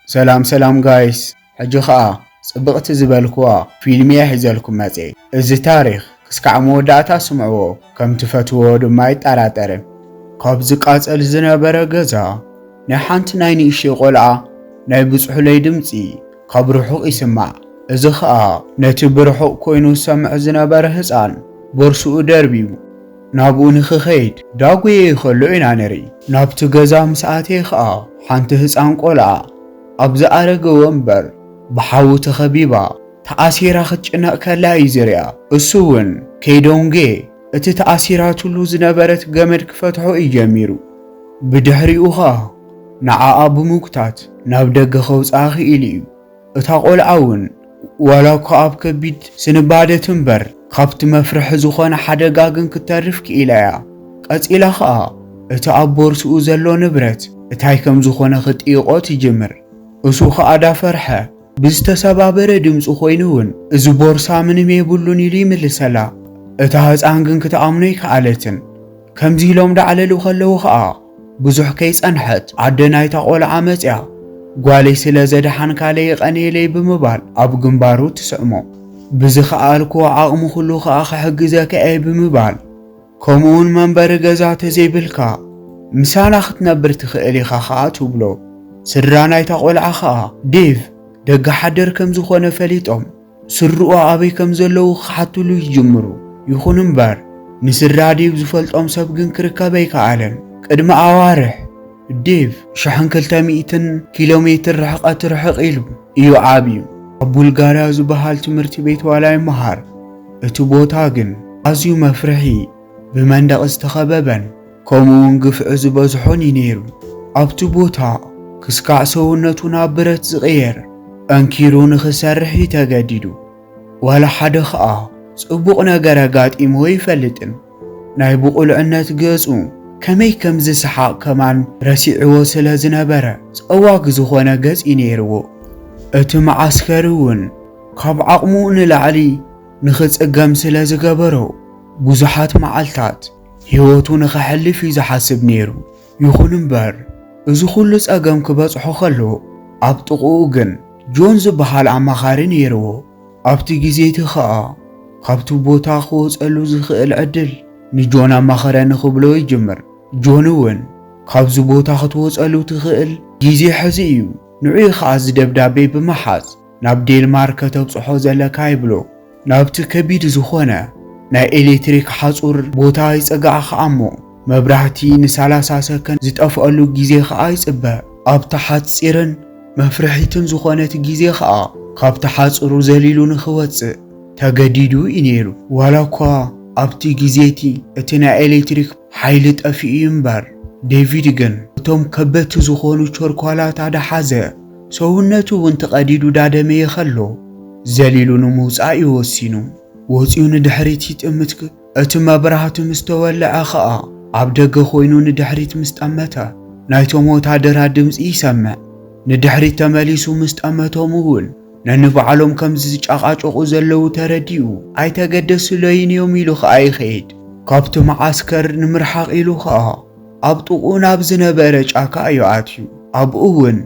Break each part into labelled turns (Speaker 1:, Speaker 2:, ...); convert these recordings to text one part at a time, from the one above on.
Speaker 1: سلام جايس حجخا صبغت زبالكوا فيلمي حزلكم ماتي از تاريخ كسكع موداتا سمعوه كم تفتوه دما يتاراترم قابز قاصل زنبره غزا نحانت نايني اشي قلعه ناي بصحو لي دمصي قاب رحق يسمع از خا نتي برحق كوينو سمع زنبره حصان بورسو دربيو نابو نخخيد داغوي يخلو إنا نري نابت غزا مساعتي خا حانت حصان قلعه أبز أرجع ومبر بحاوت خبيبة تأثير خدنا كلا يزرع السون كيدونجي تأثيرات اللوز نبرت جمر كفتحو يجميرو بدهري أخا نع أبو مكتات نبدأ خوز آخي إليو تقول عون ولا كأب كبيد سنبادة تنبر خبت مفرح زخان حدا جاجن كتعرفك إليا قت إلى خا تأبور سوزلو نبرت تايكم زخان خد إيقات يجمر أسوخ أدا فرحة بستسبابر دمس خوينون إذ بورسا من ميبولون يلي ملسلا إتهاز أنجن كتأمني كعالتن كم زيلوم دعالي لو خلو خاء بزح كيس أنحت عدناي تقول عامتيا قوالي سلازد حنكالي قاني لي بمبال أب جنبارو تسأمو بزخ آلكو عاقمو خلو خاء حقزاك أي بمبال كومون من برقزات زيبلكا مسانا ختنبر تخيلي خاخات وبلو سراناي تقول عخا ديف دق حدر كم زخون فليتهم سروا أبي كم زلو خحتلو يجمرو يخون مبار نسر ديف زفلتهم سبقن كركبي كعالم قدم أوارح ديف شحن كلتا 100 كيلومتر رحق إلو إيو عابيو أبو الغاراز بحال تمرتي بيت ولاي مهار اتو بوتاقن أزيو مفرحي بمندق استخبابا كومون قفع زبازحوني نيرو أبتو بوتا كسكع سونتنا برت صغير أنكيرو نخسرح يتجددو ولا حدا خا صبوق نجرجات إمو يفلتن نايبو العنات جزء كمي كم زسحاق كمان رسيع وصل زنبرة أواق زخونا جزء ينيرو اتم عسكرون قاب عقمون العلي نخص أجام سلاز جبرو بزحات معلتات هيوتو نخحل في زحاسب نيرو يخون مبر إذا خلص أجام كبصحو خلو أبطقو جن جونز بحال عمخارين يرو أبتي جزيت خاء خبتو بوتا خوز ألوز خيل عدل نجونا مخارين خبلو يجمر جونون خبزو بوتا خطوز ألو تخيل جيزي حزيو نعي خاز دبدابي بمحاز نابديل ماركة بصحو زلكاي بلو نابت كبير زخونا نا إليتريك حصور بوتا يسقع خامو مبرهتي نسالاسا سكن زتقفقلو جيزي خاء يصبا أب تحت صيرن مفرحيتن زخونت جيزي خاء خاب تحت صرو زليلو نخواتس تجديدو إنيرو ولا كوا أبتي جيزيتي اتنا إليتريك حيلت أفي ينبر ديفيد جن توم كبت زخونو شوركوالات عدا حازة سوونتو وانتقاديدو دادمي يخلو زليلو نموز يوسينو وزيون دحريتي تأمتك اتما برهاتو مستولع خاء عبدق خوينو ندحريت مستأمتا نايتو موتا درها دمز يسمع ندحريت تماليسو مستأمتو مهول ننفعلهم كمزيج أقاقو زلو ترديو أي تقدس لين يوم يلوخ أي خيد كابتو معسكر نمرحق يلوخ أبطوقون أبزنا بارج أكا أيواتيو أبقون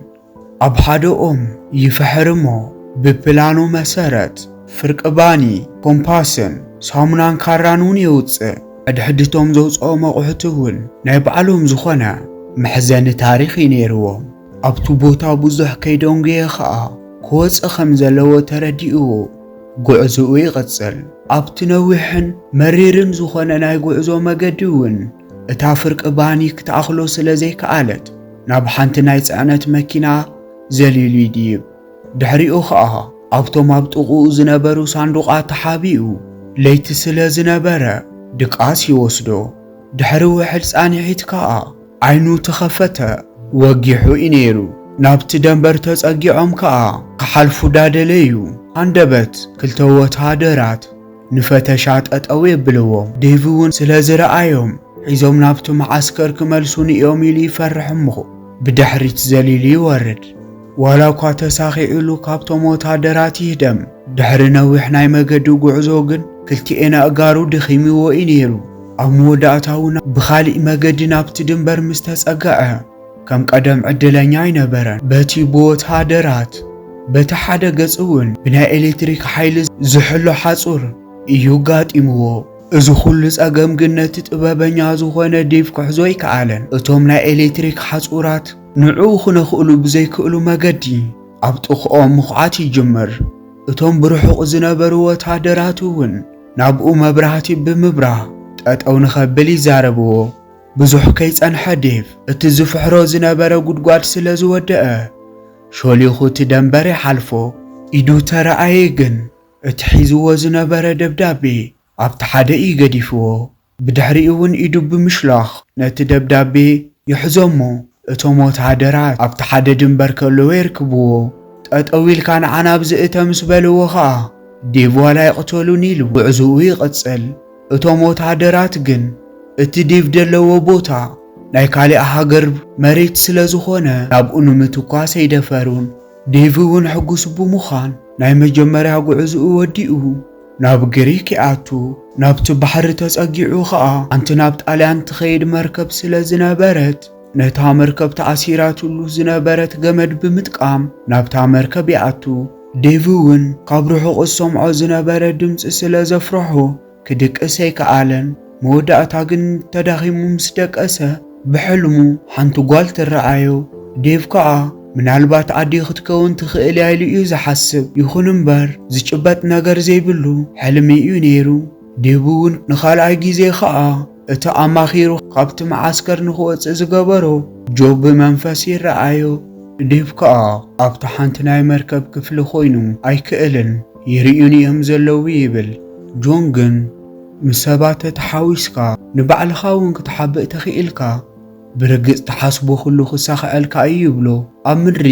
Speaker 1: أبحادو يفحرمو ببلانو مسارت فرقباني كومباسن سامنان كارانون يوتسه أدحدتهم زوجو مقحتهون نايبعلهم زخنا محزن تاريخي نيروهم أبتو بوتا بوزح كيدونجي خاء كوز أخم زلو ترديو قعزو يغتسل أبتنوحن مريرن زخنا ناي قعزو مقدون اتافرق باني كتاخلو سلازي كالت نابحانت نايت عنت مكينة زليلي ديب دحريو خاء أبتو مابتقو زنبرو صندوقات تحابيو ليت سلازنبرا دقاس يوسدو دحرو حلس آني حيتكا عينو تخفتا وقيحو إنيرو نابت دنبر تسأقيعهم كا قحالفو دادليو عندبت كلتوات هادرات نفتشات أتقوي بلوهم ديفون سلازر آيهم عيزوم نابتو معسكر كمالسوني يومي لي فرحمو بدحريت زليلي ورد ولا كواتا ساخي إلو كابتو موت هادرات يهدم دحر نوحناي مقدو قعزوغن كلتي انا اقارو دخيمي وإنيرو أمو داتاونا بخالي مقدي نابت دنبر مستسأقاعه ከም ቀደም ዕድለኛ ኣይነበረን። በቲ ብወታደራት በቲ ሓደ ገጽ እውን ብናይ ኤሌክትሪክ ሓይሊ ዝሕሎ ሓጹር እዩ ጋጢምዎ። እዚ ኩሉ ጸገም ግን ነቲ ጥበበኛ ዝኾነ ዴቭ ክሕዞ ኣይከኣለን። እቶም ናይ ኤሌክትሪክ ሓጹራት ንዕኡ ክነኽእሉ ብዘይክእሉ መገዲ ኣብ ጥቕኦም ምኹዓት ይጅምር። እቶም ብርሑቕ ዝነበሩ ወታደራት እውን ናብኡ መብራህቲ ብምብራህ ጠጠው ንኸብል ይዛረብዎ። ብዙሕ ከይጸንሐ ዴቭ እቲ ዝፍሕሮ ዝነበረ ጉድጓድ ስለ ዝወድአ ሾሊኹ እቲ ደንበር ይሓልፎ። ኢዱ ተረኣየ ግን እቲ ሒዝዎ ዝነበረ ደብዳቤ ኣብቲ ሓደ ገዲፍዎ። ብድሕሪኡ እውን ኢዱ ብምሽላኽ ነቲ ደብዳቤ ይሕዞሞ። እቶም ወታደራት ኣብቲ ሓደ ድንበር ከለዉ ይርክብዎ። ጠጠው ኢልካ ንዓና ብዝእተ ምስ በልዎ ኸዓ ዴቭ ዋላ ይቕተሉን ኢሉ ጉዕዝኡ ይቕጽል። እቶም ወታደራት ግን እቲ ዴቭ ዘለዎ ቦታ ናይ ካልእ ሃገር መሬት ስለ ዝኾነ ናብኡ ንምትኳስ ኣይደፈሩን። ዴቭ እውን ሕጉስ ብምዃን ናይ መጀመርያ ጉዕዝኡ ወዲኡ ናብ ግሪክ ይኣቱ። ናብቲ ባሕሪ ተጸጊዑ ኸዓ ሓንቲ ናብ ጣልያን ትኸይድ መርከብ ስለ ዝነበረት ነታ መርከብ ተኣሲራትሉ ዝነበረት ገመድ ብምጥቃም ናብታ መርከብ ይኣቱ። ዴቭ እውን ካብ ርሑቕ ዝሰምዖ ዝነበረ ድምፂ ስለ ዘፍርሖ ክድቅስ ኣይከኣለን። መወዳእታ ግን ተዳኺሙ ምስ ደቀሰ ብሕልሙ ሓንቲ ጓል ትረኣዮ። ዴቭ ከዓ ምናልባት ኣዲ ክትከውን ትኽእል ኢሉ እዩ ዝሓስብ። ይኹን እምበር ዝጭበጥ ነገር ዘይብሉ ሕልሚ እዩ ነይሩ። ዴቭ እውን ንኻልኣይ ግዜ ከዓ እቲ ኣማኺሩ ካብቲ መዓስከር ንኽወፅእ ዝገበሮ ጆብ ብመንፈስ ይረኣዮ። ዴቭ ከዓ ኣብቲ ሓንቲ ናይ መርከብ ክፍሊ ኮይኑ ኣይክእልን ይርዩን እዮም ዘለዉ ይብል። ጆን ግን ምስ ሰባት ተተሓዊስካ ንባዕልኻ እውን ክትሓብእ ተኽኢልካ ብርግጽ ተሓስቦ ኩሉ ክሳኽዐልካ እዩ ይብሎ። ኣብ ምድሪ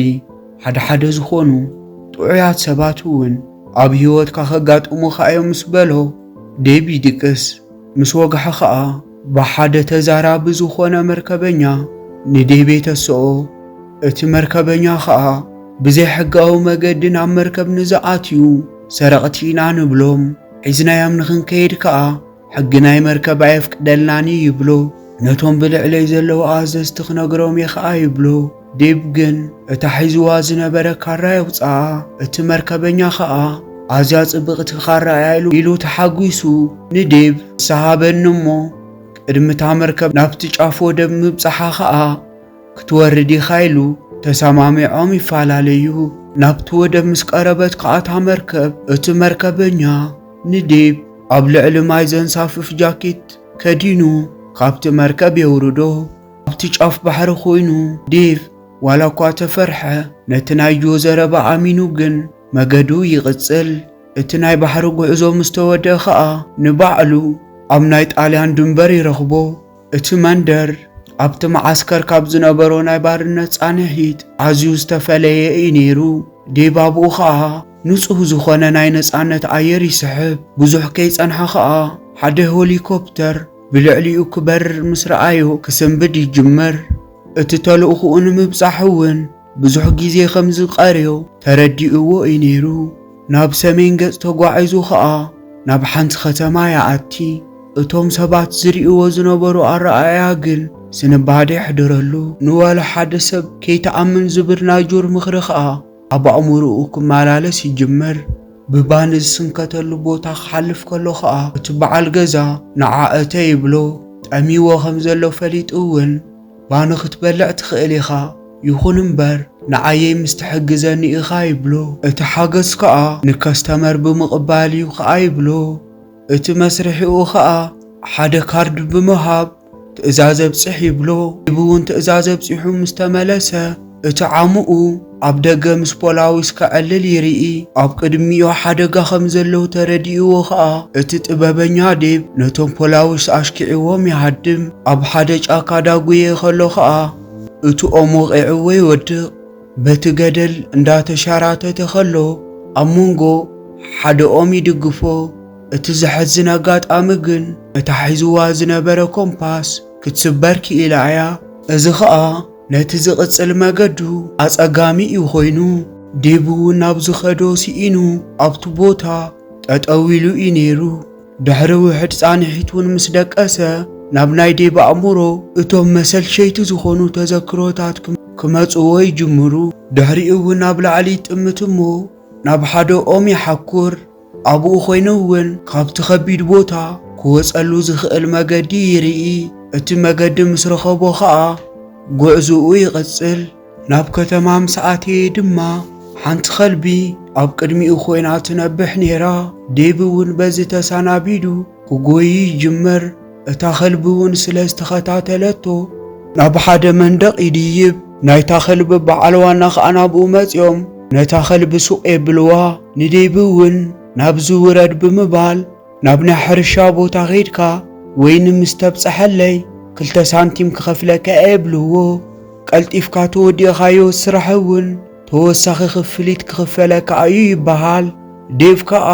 Speaker 1: ሓደ ዝኾኑ ጥዑያት ሰባት እውን ኣብ ህይወትካ ከጋጥሙኻ እዮም ምስ በሎ ዴቭ ይድቅስ። ምስ ወግሐ ኸዓ ብሓደ ተዛራቢ ዝኾነ መርከበኛ ንዴቭ የተስኦ። እቲ መርከበኛ ኸዓ ብዘይ ሕጋዊ መገዲ ናብ መርከብ ንዝኣትዩ ሰረቕቲ ኢና ንብሎም፣ ሒዝናዮም ንኽንከይድ ከዓ ሕጊ ናይ መርከብ ኣየፍቅደልናኒ ይብሎ። ነቶም ብልዕለይ ዘለዉ ኣዘዝቲ ክነግሮም የኸዓ ይብሎ። ዴቭ ግን እታ ሒዝዋ ዝነበረ ካራ የውፅኣ። እቲ መርከበኛ ኸዓ ኣዝያ ጽብቕቲ ካራ እያ ኢሉ ተሓጒሱ ንዴቭ ሰሃበኒ እሞ ቅድሚታ መርከብ ናብቲ ጫፍ ወደብ ምብፅሓ ኸዓ ክትወርድ ኢኻ ኢሉ ተሰማሚዖም ይፈላለዩ። ናብቲ ወደብ ምስ ቀረበት ከኣታ መርከብ እቲ መርከበኛ ንዴቭ ኣብ ልዕሊ ማይ ዘንሳፍፍ ጃኬት ከዲኑ ካብቲ መርከብ የውርዶ። ኣብቲ ጫፍ ባሕሪ ኮይኑ ዴቭ ዋላ እኳ ተፈርሐ ነቲ ናይ ጆ ዘረባ ኣሚኑ ግን መገዱ ይቕጽል። እቲ ናይ ባሕሪ ጉዕዞ ምስ ተወድአ ኸዓ ንባዕሉ ኣብ ናይ ጣልያን ድንበር ይረኽቦ። እቲ መንደር ኣብቲ መዓስከር ካብ ዝነበሮ ናይ ባርነት ጻንሒት ኣዝዩ ዝተፈለየ እዩ ነይሩ። ዴቭ ኣብኡ ኸዓ ንጹህ ዝኾነ ናይ ነጻነት ኣየር ይስሕብ። ብዙሕ ከይጸንሐ ኸዓ ሓደ ሄሊኮፕተር ብልዕሊኡ ክበርር ምስ ረኣዮ ክስንብድ ይጅምር። እቲ ተልእኹኡ ንምብጻሕ እውን ብዙሕ ግዜ ከም ዝቐርዮ ተረዲእዎ እዩ ነይሩ። ናብ ሰሜን ገጽ ተጓዒዙ ኸዓ ናብ ሓንቲ ከተማ ይኣቲ። እቶም ሰባት ዝርእይዎ ዝነበሩ ኣረኣእያ ግን ስንባደ ይሕድረሉ። ንዋላ ሓደ ሰብ ከይተኣምን ዝብል ናይ ጆር ምኽሪ ኸዓ ኣብ ኣእምሮኡ ክመላለስ ይጅምር። ብባኒ ዝስንከተሉ ቦታ ክሓልፍ ከሎ ኸዓ እቲ በዓል ገዛ ንዓእተ ይብሎ። ጠሚዎ ከም ዘሎ ፈሊጡ እውን ባኒ ክትበልዕ ትኽእል ኢኻ፣ ይኹን እምበር ንዓየይ ምስ ትሕግዘኒ ኢኻ ይብሎ። እቲ ሓገዝ ከዓ ንከስተመር ብምቕባል እዩ ከዓ ይብሎ። እቲ መስርሒኡ ከዓ ሓደ ካርድ ብምሃብ ትእዛዘ ብጽሕ ይብሎ። ዴቭ እውን ትእዛዘ ብጽሑ ምስ ተመለሰ እቲ ዓሙኡ ኣብ ደገ ምስ ፖላዊስ ክዕልል ይርኢ። ኣብ ቅድሚኡ ሓደጋ ከም ዘለዉ ተረዲእዎ ኸዓ እቲ ጥበበኛ ዴቭ ነቶም ፖላዊስ ኣሽኪዕዎም ይሃድም። ኣብ ሓደ ጫካ ዳጉየ ከሎ ኸዓ እቲ ኦም ወቂዕዎ ይወድቕ። በቲ ገደል እንዳተሻራተተ ከሎ ኣብ መንጎ ሓደ ኦም ይድግፎ። እቲ ዘሕዝን ኣጋጣሚ ግን እታ ሒዝዋ ዝነበረ ኮምፓስ ክትስበር ክኢላ እያ። እዚ ኸዓ ነቲ ዝቕጽል መገዱ ኣጸጋሚ እዩ ኾይኑ ዴቭ እውን ናብ ዝኸዶ ሲኢኑ ኣብቲ ቦታ ጠጠው ኢሉ እዩ ነይሩ። ድሕሪ ውሕድ ጻንሒት እውን ምስ ደቀሰ ናብ ናይ ዴብ ኣእምሮ እቶም መሰልሸይቲ ዝኾኑ ተዘክሮታት ክመጽዎ ይጅምሩ። ድሕሪኡ እውን ናብ ላዕሊ ጥምት እሞ ናብ ሓደ ኦም ይሓኩር። ኣብኡ ኮይኑ እውን ካብቲ ከቢድ ቦታ ክወጸሉ ዝኽእል መገዲ ይርኢ። እቲ መገዲ ምስ ረኸቦ ኸዓ ጉዕዞኡ ይቕጽል። ናብ ከተማ ምስ ኣተየ ድማ ሓንቲ ኸልቢ ኣብ ቅድሚኡ ኮይና ትነብሕ ነይራ። ዴብ እውን በዚ ተሰናቢዱ ክጎይ ይጅምር። እታ ኸልቢ እውን ስለ ዝተኸታተለቶ ናብ ሓደ መንደቕ ይድይብ። ናይታ ኸልቢ በዓል ዋና ኸዓ ናብኡ መጺኦም ነታ ኸልቢ ሱቕ የብልዋ። ንዴብ እውን ናብዚ ውረድ ብምባል ናብ ናይ ሕርሻ ቦታ ኸይድካ ወይኒ ምስ ተብጽሐለይ 2 ሳንቲም ክኸፍለካ የብልዎ። ቀልጢፍካ ተወዲእኻዮ ስራሕ እውን ተወሳኺ ክፍሊት ክኽፈለካ እዩ ይበሃል። ዴብ ከዓ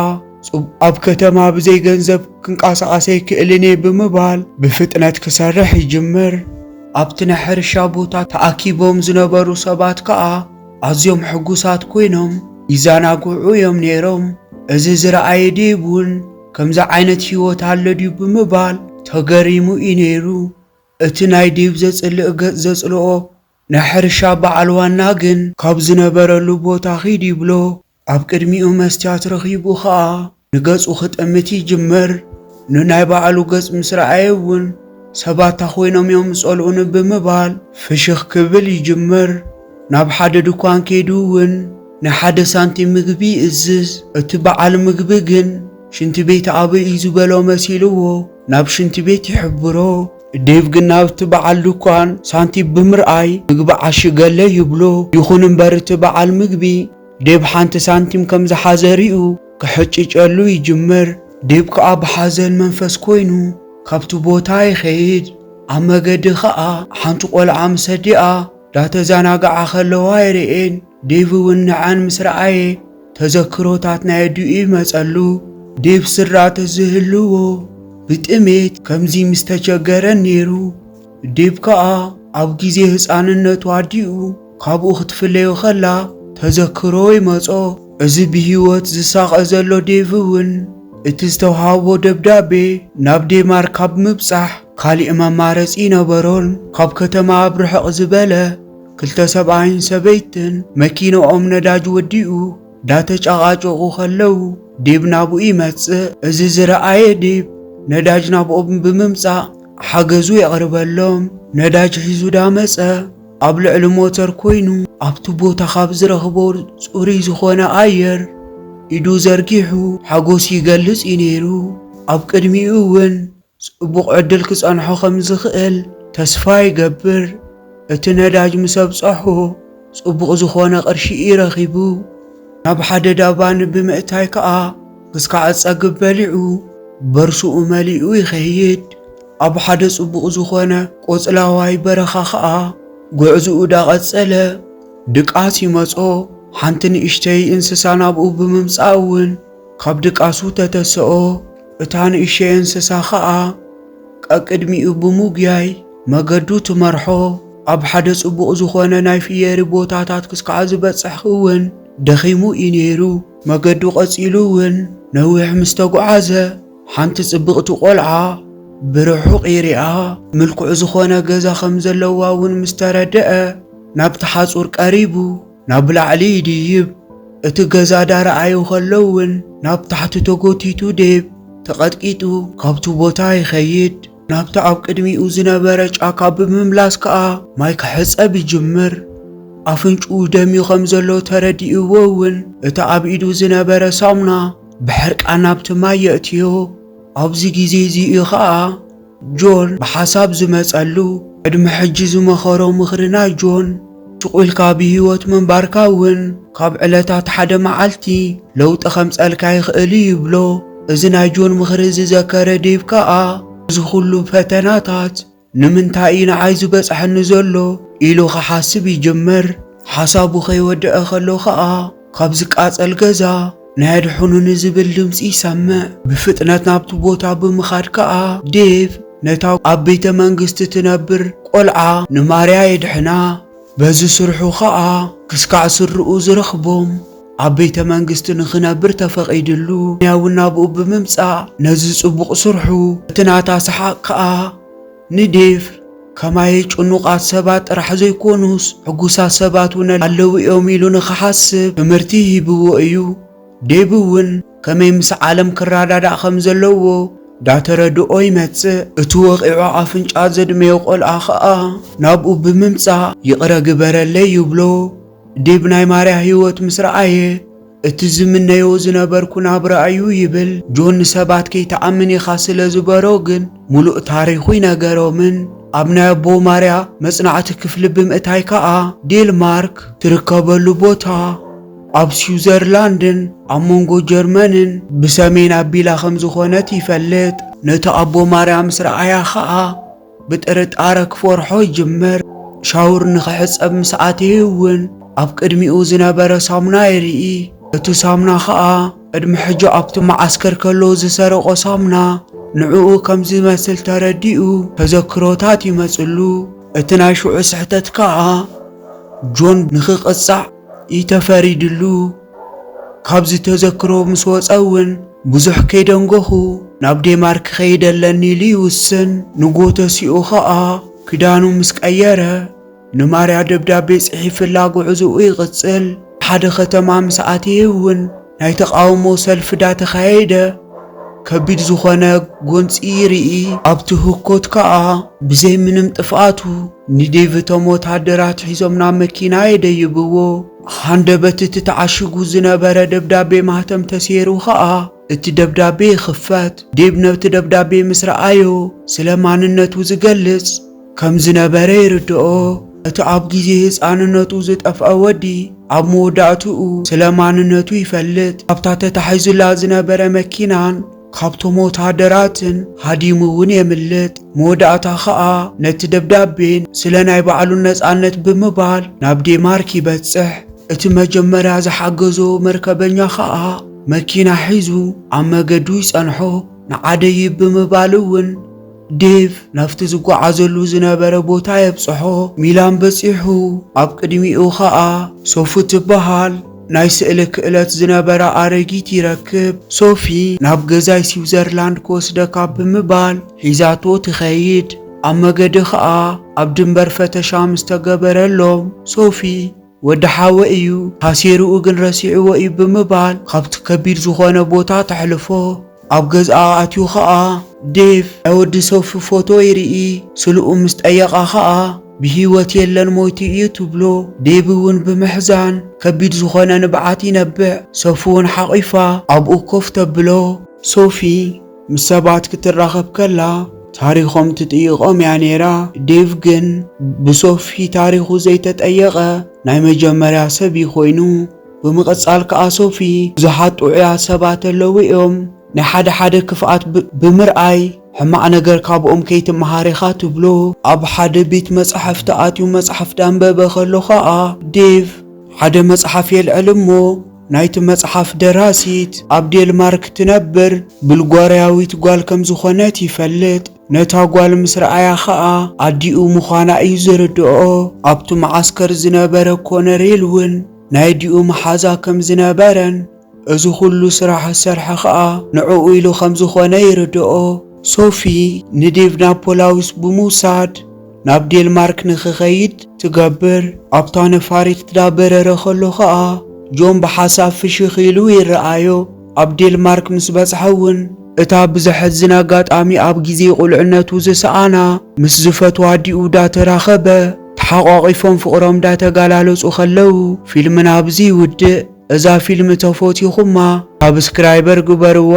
Speaker 1: ኣብ ከተማ ብዘይ ገንዘብ ክንቃሳቐሰ ይክእልን እየ ብምባል ብፍጥነት ክሰርሕ ይጅምር። ኣብቲ ናይ ሕርሻ ቦታ ተኣኪቦም ዝነበሩ ሰባት ከዓ ኣዝዮም ሕጉሳት ኮይኖም ይዘናግዑ እዮም ነይሮም። እዚ ዝረኣየ ዴብ እውን ከምዚ ዓይነት ህይወት ኣሎ ድዩ ብምባል ተገሪሙ እዩ ነይሩ። እቲ ናይ ዴብ ዘጽልእ ገጽ ዘጽልኦ ናይ ሕርሻ በዓል ዋና ግን ካብ ዝነበረሉ ቦታ ኺድ ይብሎ። ኣብ ቅድሚኡ መስትያት ረኺቡ ኸዓ ንገጹ ክጥምት ይጅምር። ንናይ ባዕሉ ገጽ ምስ ረኣየ እውን ሰባት ኮይኖም እዮም ዝጸልኡኒ ብምባል ፍሽኽ ክብል ይጅምር። ናብ ሓደ ድኳን ከይዱ እውን ንሓደ ሳንቲም ምግቢ ይእዝዝ። እቲ በዓል ምግቢ ግን ሽንቲ ቤት ኣበይ እዩ ዝበሎ መሲልዎ ናብ ሽንቲ ቤት ይሕብሮ። ዴብ ግን ናብቲ በዓል ድኳን ሳንቲም ብምርኣይ ምግቢ ዓሽገለ ይብሎ። ይኹን እምበር እቲ በዓል ምግቢ ዴብ ሓንቲ ሳንቲም ከም ዝሓዘ ሪኡ ክሕጭጨሉ ይጅምር። ዴብ ከዓ ብሓዘን መንፈስ ኮይኑ ካብቲ ቦታ ይኸይድ። ኣብ መገዲ ኸዓ ሓንቲ ቆልዓ ምስ ኣዲኣ ዳተዘናግዓ ኸለዋ ይርአን። ዴብ እውን ንዓን ምስ ረኣየ ተዘክሮታት ናይ ኣዲኡ ይመጸሉ። ዴብ ስራ ተዝህልዎ ብጥሜት ከምዚ ምስ ተቸገረን ነይሩ። ዴብ ከዓ ኣብ ግዜ ህፃንነቱ ኣዲኡ ካብኡ ክትፍለዮ ኸላ ተዘክሮ ይመጾ። እዚ ብህይወት ዝሳቐ ዘሎ ዴብ እውን እቲ ዝተውሃቦ ደብዳቤ ናብ ዴንማርክ ካብ ምብጻሕ ካሊእ መማረጺ ነበሮን። ካብ ከተማ ኣብ ርሕቕ ዝበለ 2 ሰብኣይን ሰበይትን መኪንኦም ነዳጅ ወዲኡ ዳተጨቓጨቑ ኸለዉ ዴብ ናብኡ ይመጽእ። እዚ ዝረኣየ ዴብ ነዳጅ ናብኦም ብምምጻእ ሓገዙ የቕርበሎም። ነዳጅ ሒዙ ዳመጸ። ኣብ ልዕሊ ሞተር ኮይኑ ኣብቲ ቦታ ካብ ዝረኽቦ ጽሩይ ዝኾነ ኣየር ኢዱ ዘርጊሑ ሓጎስ ይገልጽ እዩ ነይሩ። ኣብ ቅድሚኡ እውን ጽቡቕ ዕድል ክጸንሖ ከም ዝኽእል ተስፋ ይገብር። እቲ ነዳጅ ምስ ኣብጽሖ ጽቡቕ ዝኾነ ቅርሺ ይረኺቡ። ናብ ሓደ ዳባን ብምእታይ ከዓ ክስካዕ ጸግብ በሊዑ በርሱኡ መሊኡ ይኸይድ። ኣብ ሓደ ጽቡቕ ዝኾነ ቆጽላዋይ በረኻ ኸዓ ጉዕዞኡ ዳቐጸለ። ድቃስ ይመጾ። ሓንቲ ንእሽተይ እንስሳ ናብኡ ብምምጻእ እውን ካብ ድቃሱ ተተስኦ። እታ ንእሽተይ እንስሳ ኸዓ ቀቅድሚኡ ብምጉያይ መገዱ ትመርሖ። ኣብ ሓደ ጽቡቕ ዝኾነ ናይ ፍየሪ ቦታታት ክስካዕ ዝበጽሕ እውን ደኺሙ እዩ ነይሩ። መገዱ ቐጺሉ እውን ነዊሕ ምስ ተጓዓዘ ሓንቲ ጽብቕቲ ቆልዓ ብርሑቕ ይሪኣ። ምልኩዕ ዝኾነ ገዛ ከም ዘለዋ እውን ምስ ተረድአ ናብቲ ሓጹር ቀሪቡ ናብ ላዕሊ ይድይብ። እቲ ገዛ ዳረኣዩ ኸሎ እውን ናብ ታሕቲ ተጎቲቱ ዴብ ተቐጥቂጡ ካብቲ ቦታ ይኸይድ። ናብቲ ኣብ ቅድሚኡ ዝነበረ ጫካ ብምምላስ ከዓ ማይ ክሕጸብ ይጅምር። ኣፍንጩኡ ደሚዩ ከም ዘሎ ተረዲእዎ እውን እቲ ኣብ ኢዱ ዝነበረ ሳሙና ብሕርቃን ናብቲ ማይ የእትዮ። ኣብዚ ግዜ እዚኡ ኸዓ ጆን ብሓሳብ ዝመጸሉ ቅድሚ ሕጂ ዝመኸሮ ምኽሪ ናይ ጆን ትቑኢልካ ብህይወት ምንባርካ እውን ካብ ዕለታት ሓደ መዓልቲ ለውጢ ከምጸልካ ይኽእል ይብሎ። እዚ ናይ ጆን ምኽሪ ዝዘከረ ዴብ ከዓ እዚ ኩሉ ፈተናታት ንምንታይ እዩ ንዓይ ዝበጽሐኒ ዘሎ ኢሉ ክሓስብ ይጅምር። ሓሳቡ ከይወድአ ኸሎ ኸዓ ካብ ዝቃጸል ገዛ ናይ ኣድሕኑኒ ዝብል ድምፂ ይሰምዕ። ብፍጥነት ናብቲ ቦታ ብምኻድ ከዓ ዴብ ነታ ኣብ ቤተ መንግስቲ ትነብር ቆልዓ ንማርያ የድሕና። በዚ ስርሑ ኸዓ ክስካዕ ስርኡ ዝረኽቦም ኣብ ቤተ መንግስቲ ንኽነብር ተፈቒድሉ። ያውን ናብኡ ብምምጻእ ነዚ ጽቡቕ ስርሑ እቲ ናታ ሰሓቕ ከዓ ንዴቭ ከማይ ጭኑቃት ሰባት ጥራሕ ዘይኮኑስ ሕጉሳት ሰባት እውን ኣለዉ እዮም ኢሉ ንኽሓስብ ትምህርቲ ሂብዎ እዩ። ዴቭ እውን ከመይ ምስ ዓለም ክረዳዳእ ከም ዘለዎ ዳተረድኦ ይመጽእ። እቲ ወቂዑ ኣፍንጫ ዘድመዮ ቆልዓ ኸኣ ናብኡ ብምምጻእ ይቕረ ግበረለይ ይብሎ። ዴቭ ናይ ማርያ ህይወት ምስ ረኣየ እቲ ዝምነዮ ዝነበርኩ ናብራ እዩ ይብል። ጆን ንሰባት ከይተኣምን ኢኻ ስለ ዝበሮ ግን ሙሉእ ታሪኹ ይነገሮምን። ኣብ ናይ ኣቦ ማርያ መጽናዕቲ ክፍሊ ብምእታይ ከዓ ዴንማርክ ትርከበሉ ቦታ ኣብ ስዊዘርላንድን ኣብ መንጎ ጀርመንን ብሰሜን ኣቢላ ከም ዝኾነት ይፈልጥ። ነቲ ኣቦ ማርያ ምስ ረኣያ ከዓ ብጥርጣረ ክፈርሖ ይጅምር። ሻውር ንኽሕፀብ ምስ ኣተየ እውን ኣብ ቅድሚኡ ዝነበረ ሳሙና ይርኢ። እቲ ሳሙና ከዓ ቅድሚ ሕጂ ኣብቲ መዓስከር ከሎ ዝሰረቆ ሳሙና ንዕኡ ከም ዝመስል ተረዲኡ ተዘክሮታት ይመጽሉ። እቲ ናይ ሽዑ ስሕተት ከዓ ጆን ንኽቕጻዕ ይተፈሪድሉ። ካብዚ ተዘክሮ ምስ ወፀ እውን ብዙሕ ከይደንገኹ ናብ ዴንማርክ ከይደ ኣለኒ ኢሉ ይውስን። ንጎተሲኡ ከዓ ክዳኑ ምስ ቀየረ ንማርያ ደብዳቤ ጽሒፍላ ጉዕዝኡ ይቕጽል። ሓደ ከተማ ምስ ኣተየ እውን ናይ ተቃውሞ ሰልፊ ዳተኻየደ ከቢድ ዝኾነ ጎንፂ ይርኢ። ኣብቲ ህኮት ከዓ ብዘይ ምንም ጥፍኣቱ ንዴቭ እቶም ወታደራት ሒዞም ናብ መኪና የደይብዎ። ሃንደበት እቲ ተዓሽጉ ዝነበረ ደብዳቤ ማህተም ተሰይሩ ከዓ እቲ ደብዳቤ ይኽፈት። ዴቭ ነብቲ ደብዳቤ ምስ ረኣዮ ስለ ማንነቱ ዝገልጽ ከም ዝነበረ ይርድኦ። እቲ ኣብ ጊዜ ህፃንነቱ ዝጠፍአ ወዲ ኣብ መወዳእትኡ ስለ ማንነቱ ይፈልጥ። ኣብታ ተታሒዙላ ዝነበረ መኪናን ካብቶም ወታደራትን ሃዲሙ እውን የምልጥ። መወዳእታ ከዓ ነቲ ደብዳቤን ስለ ናይ ባዕሉ ነፃነት ብምባል ናብ ዴንማርክ ይበጽሕ። እቲ መጀመርያ ዝሓገዞ መርከበኛ ከዓ መኪና ሒዙ ኣብ መገዱ ይጸንሖ። ንዓደይ ብምባል እውን ዴቭ ናፍቲ ዝጓዓዘሉ ዝነበረ ቦታ የብጽሖ። ሚላን በጺሑ ኣብ ቅድሚኡ ከዓ ሶፊ ትበሃል ናይ ስእሊ ክእለት ዝነበረ ኣረጊት ይረክብ። ሶፊ ናብ ገዛይ ስዊዘርላንድ ክወስደካ ብምባል ሒዛቶ ትኸይድ። ኣብ መገዲ ከዓ ኣብ ድንበር ፈተሻ ምስ ተገበረሎም ሶፊ ወዲ ሓወ እዩ ታሲሩኡ ግን ረሲዕዎ እዩ ብምባል ካብቲ ከቢድ ዝኾነ ቦታ ተሕልፎ። ኣብ ገዝኣ ኣትዩ ከዓ ዴቭ ናይ ወዲ ሶፊ ፎቶ ይርኢ። ስልኡ ምስ ጠየቓ ከዓ ብሂወት የለን ሞይቲ እዩ ትብሎ። ዴቭ እውን ብምሕዛን ከቢድ ዝኾነ ንብዓት ይነብዕ። ሶፊ እውን ሓቒፋ ኣብኡ ኮፍ ተብሎ። ሶፊ ምስ ሰባት ክትራኸብ ከላ ታሪኾም ትጥይቖም እያ ነይራ። ዴቭ ግን ብሶፊ ታሪኹ ዘይተጠየቐ ናይ መጀመርያ ሰብ ኮይኑ። ብምቕጻል ከዓ ሶፊ ብዙሓት ጥዑያት ሰባት ኣለዉ እዮም። ናይ ሓደ ክፍኣት ብምርኣይ ሕማቕ ነገር ካብኦም ከይትመሃሪኻ ትብሎ። ኣብ ሓደ ቤት መጽሓፍቲ ኣትዩ መጽሓፍ ዳንበበ ከሎ ከዓ ዴቭ ሓደ መጽሓፍ የልዕል እሞ ናይቲ መጽሓፍ ደራሲት ኣብ ዴንማርክ ትነብር ብልጓርያዊት ጓል ከም ዝኾነት ይፈልጥ። ነታ ጓል ምስ ረኣያ ከዓ ኣዲኡ ምዃና እዩ ዝርድኦ። ኣብቲ መዓስከር ዝነበረ ኮነሬል እውን ናይ ዲኡ መሓዛ ከም ዝነበረን እዚ ኩሉ ስራሕ ዝሰርሐ ከዓ ንዕኡ ኢሉ ከም ዝኾነ ይርድኦ። ሶፊ ንዴቭ ናብ ፖላዊስ ብምውሳድ ናብ ዴንማርክ ንኽኸይድ ትገብር። ኣብታ ነፋሪት ዳበረረ ከሎ ከዓ ጆን ብሓሳብ ፍሽኽ ኢሉ ይረኣዮ። ኣብ ዴንማርክ ምስ በጽሐ እውን እታ ብዘሕዝን ኣጋጣሚ ኣብ ጊዜ ቁልዕነቱ ዝሰኣና ምስ ዝፈትዋ ዲኡ ዳተራኸበ ተሓቋቒፎም ፍቕሮም ዳተጋላለጹ ኸለዉ ፊልም ናብዚ ይውድእ። እዛ ፊልም ተፈቲኹማ ሳብስክራይበር ግበርዋ።